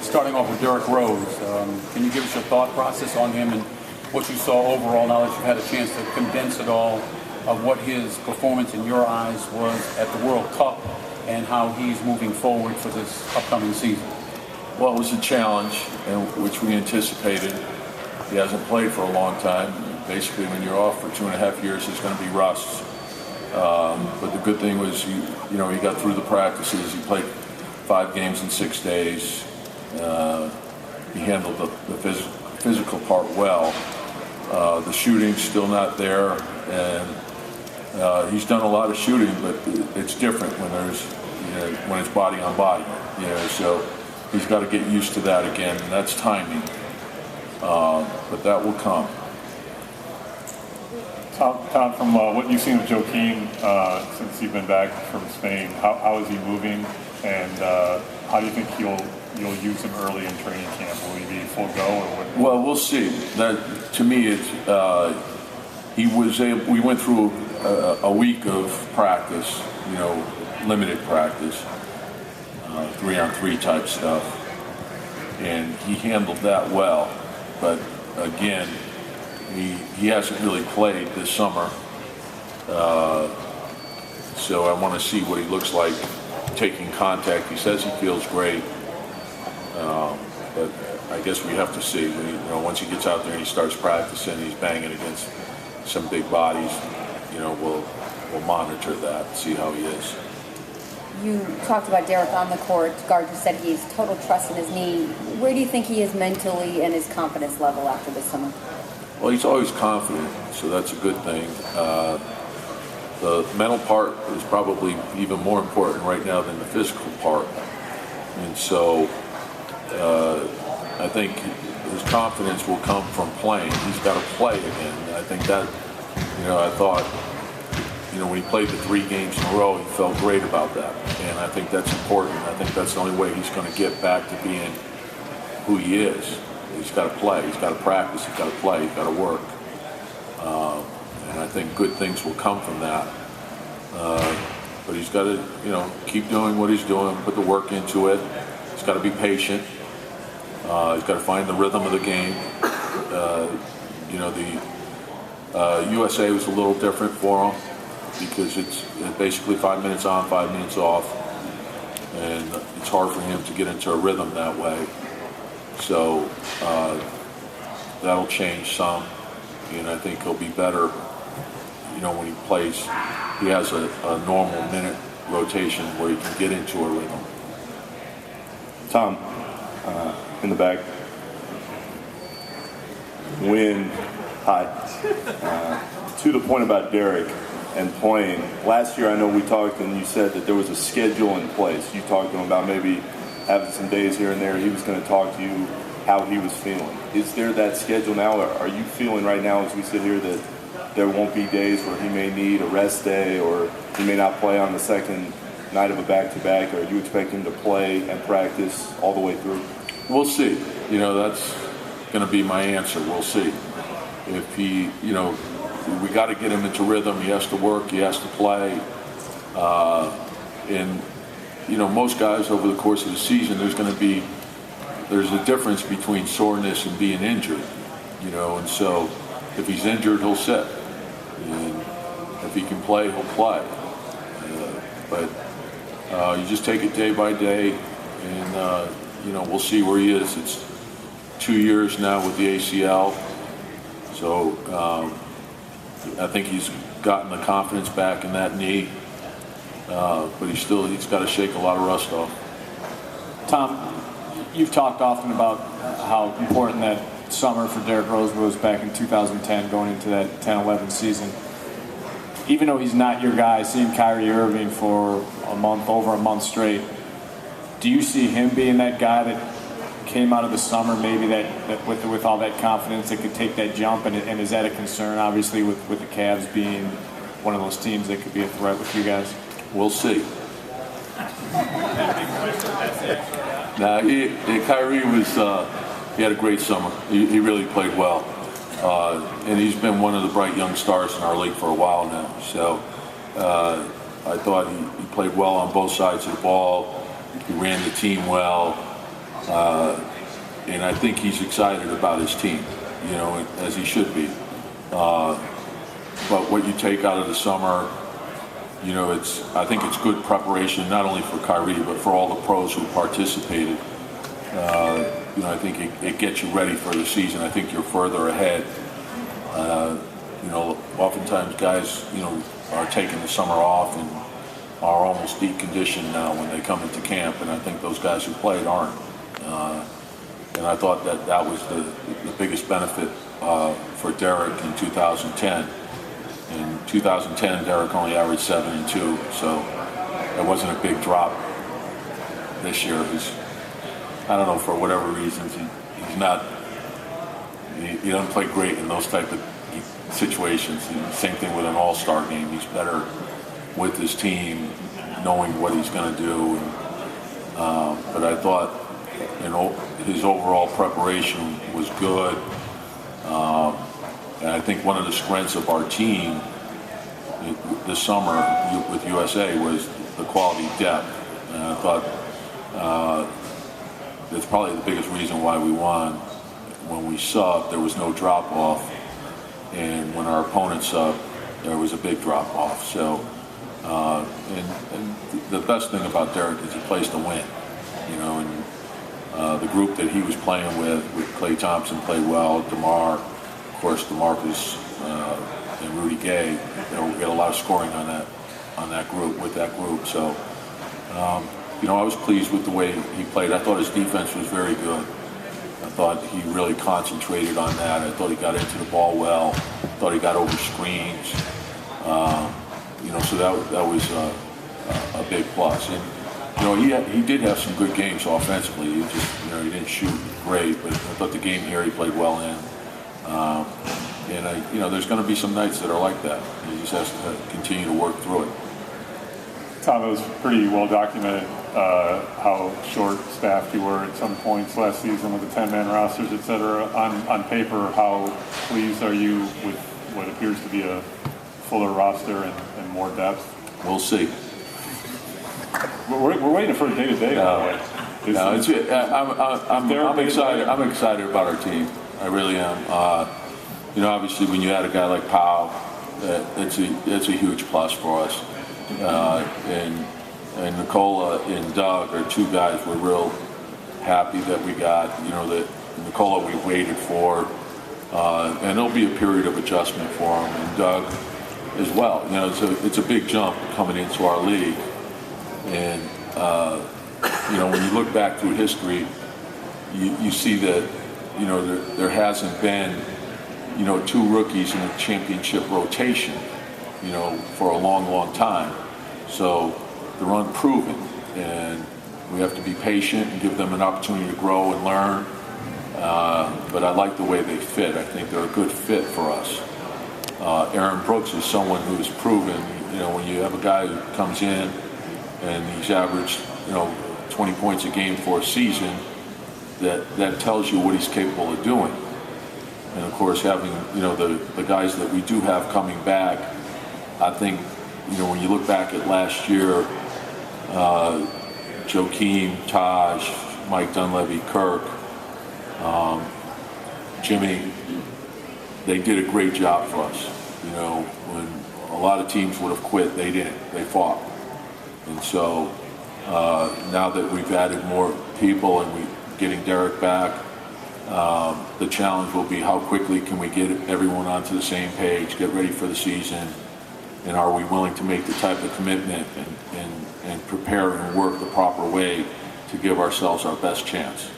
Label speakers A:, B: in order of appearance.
A: Starting off with Derrick Rose, can you give us your thought process on him and what you saw overall now that you've had a chance to condense it all of what his performance in your eyes was at the World Cup and how he's moving forward for this upcoming season?
B: Well, it was a challenge, which we anticipated. He hasn't played for a long time. Basically, when you're off for 2.5 years, there's going to be rust. But the good thing was, he got through the practices. He played 5 games in 6 days. He handled the physical part well. The shooting's still not there, and he's done a lot of shooting, but it's different when it's body on body. So he's got to get used to that again, and that's timing. But that will come.
C: Tom, from what you've seen of Joaquin since you've been back from Spain, how is he moving, and how do you think you'll use him early in training camp? Will he be full go, or what?
B: Well, we'll see. That to me, it's we went through a week of practice, limited practice, 3-on-3 type stuff, and he handled that well. But again, he hasn't really played this summer, so I want to see what he looks like taking contact. He says he feels great, but I guess we have to see. Once he gets out there and he starts practicing, he's banging against some big bodies. We'll monitor that, see how he is.
D: You talked about Derrick on the court. Guard just said he has total trust in his knee. Where do you think he is mentally and his confidence level after this summer?
B: Well, he's always confident, so that's a good thing. The mental part is probably even more important right now than the physical part. And so I think his confidence will come from playing. He's got to play again. I think that, I thought, when he played the 3 games in a row, he felt great about that. And I think that's important. I think that's the only way he's going to get back to being who he is. He's got to play. He's got to practice. He's got to play. He's got to work. And I think good things will come from that. But he's got to, keep doing what he's doing, put the work into it. He's got to be patient. He's got to find the rhythm of the game. The USA was a little different for him because it's basically 5 minutes on, 5 minutes off. And it's hard for him to get into a rhythm that way. So that'll change some, and I think he'll be better, when he plays. He has a normal minute rotation where he can get into a rhythm.
E: Tom, in the back. To the point about Derrick and playing. Last year, I know we talked, and you said that there was a schedule in place. You talked to him about maybe having some days here and there. He was going to talk to you how he was feeling. Is there that schedule now, or are you feeling right now as we sit here that there won't be days where he may need a rest day or he may not play on the second night of a back-to-back, or you expect him to play and practice all the way through?
B: We'll see. That's going to be my answer. We'll see. If he, we got to get him into rhythm. He has to work. He has to play. And most guys over the course of the season, there's a difference between soreness and being injured, and so if he's injured, he'll sit. And if he can play, he'll play. But you just take it day by day, and, we'll see where he is. It's 2 years now with the ACL, so I think he's gotten the confidence back in that knee. But he's got to shake a lot of rust off.
F: Tom, you've talked often about how important that summer for Derrick Rose was back in 2010, going into that 10-11 season. Even though he's not your guy, seeing Kyrie Irving for over a month straight, do you see him being that guy that came out of the summer maybe that with all that confidence that could take that jump? And is that a concern, obviously, with the Cavs being one of those teams that could be a threat with you guys?
B: We'll see. Kyrie he had a great summer. He really played well. And he's been one of the bright young stars in our league for a while now. So I thought he played well on both sides of the ball. He ran the team well. And I think he's excited about his team, as he should be. But what you take out of the summer, I think it's good preparation, not only for Kyrie, but for all the pros who participated. I think it gets you ready for the season. I think you're further ahead. Oftentimes guys, are taking the summer off and are almost deconditioned now when they come into camp, and I think those guys who played aren't. And I thought that was the biggest benefit for Derek in 2010. In 2010, Derek only averaged 7 and 2, so it wasn't a big drop. This year, I don't know, for whatever reasons, he doesn't play great in those type of situations. Same thing with an all-star game. He's better with his team, knowing what he's going to do. But I thought, his overall preparation was good. And I think one of the strengths of our team this summer with USA was the quality depth. And I thought that's probably the biggest reason why we won. When we subbed, there was no drop-off. And when our opponents subbed, there was a big drop-off. So, and the best thing about Derek is he plays to win. And the group that he was playing with Klay Thompson played well, DeMar, of course, DeMarcus and Rudy Gay, we get a lot of scoring on that group, with that group. So, I was pleased with the way he played. I thought his defense was very good. I thought he really concentrated on that. I thought he got into the ball well. I thought he got over screens. So that was a big plus. And he did have some good games offensively. He just he didn't shoot great, but I thought the game here he played well in. There's going to be some nights that are like that. He just has to continue to work through it.
C: Tom, it was pretty well documented how short-staffed you were at some points last season with the 10-man rosters, et cetera. On paper, how pleased are you with what appears to be a fuller roster and more depth?
B: We'll see.
C: We're waiting for a day-to-day, by the way.
B: I'm excited. I'm excited about our team. I really am. Obviously, when you add a guy like Powell, it's a huge plus for us. And Nikola and Doug are two guys we're real happy that we got. That Nikola we waited for, and there'll be a period of adjustment for him, and Doug as well. It's a big jump coming into our league, and when you look back through history, you see that there hasn't been two rookies in a championship rotation for a long time. So they're unproven, and we have to be patient and give them an opportunity to grow and learn. But I like the way they fit. I think they're a good fit for us. Aaron Brooks is someone who's proven, when you have a guy who comes in and he's averaged, 20 points a game for a season, that tells you what he's capable of doing. And of course, having, the guys that we do have coming back, I think, when you look back at last year, Joakim, Taj, Mike Dunleavy, Kirk, Jimmy, they did a great job for us. When a lot of teams would have quit, they didn't. They fought. And so now that we've added more people and we're getting Derek back, the challenge will be how quickly can we get everyone onto the same page, get ready for the season, and are we willing to make the type of commitment and prepare and work the proper way to give ourselves our best chance.